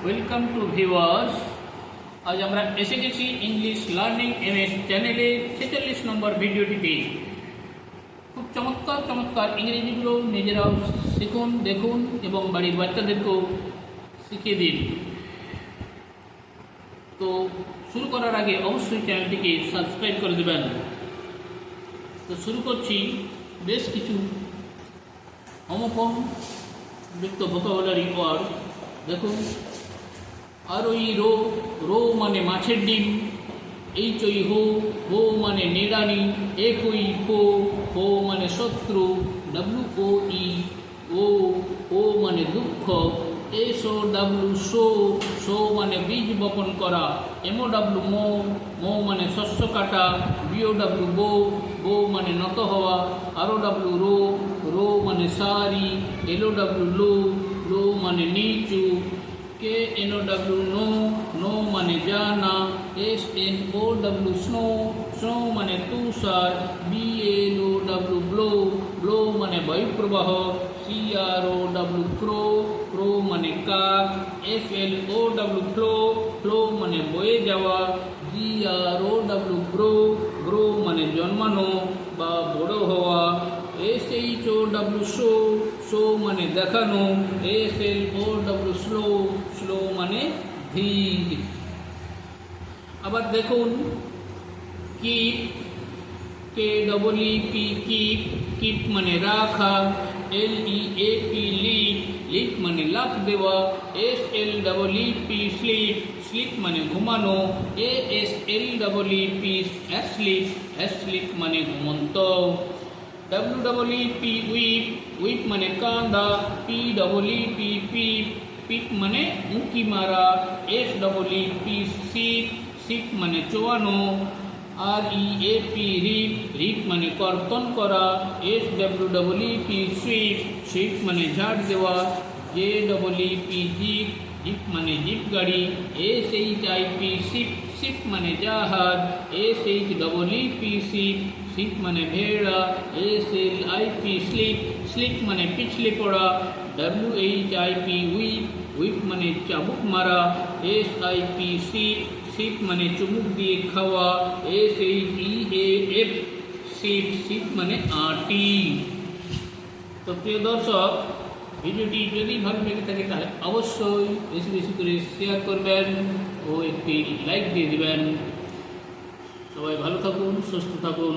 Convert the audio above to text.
Welcome to viewers. আজ আমরা এসে গেছি ইংলিশ লার্নিং এমএস চ্যানেলের 46 নম্বর ভিডিওটিতে। খুব চমৎকার চমৎকার ইংরেজিগুলো নিজেরাও শিখুন, দেখুন এবং বাড়ির বাচ্চাদেরকেও শিখিয়ে দিন। তো শুরু করার আগে অবশ্যই চ্যানেলটিকে সাবস্ক্রাইব করে দেবেন। তো শুরু করছি। বেশ কিছু হোমোফোন যুক্ত ভোকাবুলারি ওয়ার্ড দেখুন। আর ওই রো, রো মানে মাছের ডিম, এইচই হো, হো মানে নিড়ানি, একই ফো, হো মানে শত্রু, WOE ও, ও মানে দুঃখ, SOW শো, শো মানে বীজ বপন করা, MOW মো, মো মানে শস্য কাটা, BOW বো, বো মানে নত হওয়া, ROW রো, রো মানে সারি, LOW লো, লো মানে নিচু, KNOW নো, নো মানে জানা, SNOW স্নো, স্নো মানে তুষার, BLOW ব্লো, ব্লো মানে বায়ুপ্রবাহ, CROW ক্রো, ক্রো মানে কাক, FLOW ফ্লো, ফ্লো মানে বয়ে যাওয়া, GROW গ্রো, গ্রো মানে জন্মানো বা বড় হওয়া, SHOW শো, শো মানে দেখানো, SLOW স্লো, স্লো মানে ধীর। আবার দেখুন কিপ, KEEP কিপ, কিপ মানে রাখা, LEAP লিপ, লিপ মানে লাফ দেওয়া, SLEEP স্লিপ, স্লিপ মানে ঘুমানো, ASLEEP অ্যাসলিপ, অ্যাসলিপ মানে ঘুমন্ত, WEEP উইপ, উইপ মানে কাঁদা, PEEP পিপ, পিপ মানে উঁকি মারা, SEEP সিপ, সিপ মানে চোয়ানো, REAP রিপ, রিপ মানে কর্তন করা, SWEEP সুইপ, সুইপ মানে ঝাড় দেওয়া, JEEP জিপ, জিপ মানে জিপ গাড়ি, SHIP শিপ, শিপ মানে জাহাজ, SHEEP শিপ, শিপ মানে ভেড়া, SLIP স্লিপ, স্লিপ মানে পিছলে পড়া, WHIP উইপ, উইপ মানে চাবুক মারা, SIP শিপ, শিপ মানে চুমুক দিয়ে খাওয়া, SHEAF শিপ, শিপ মানে আটি। তো প্রিয় দর্শক, ভিডিওটি যদি ভালো লেগে থাকে তাহলে অবশ্যই বেশি বেশি করে শেয়ার করবেন ও একটি লাইক দিয়ে দিবেন। সবাই ভালো থাকুন, সুস্থ থাকুন।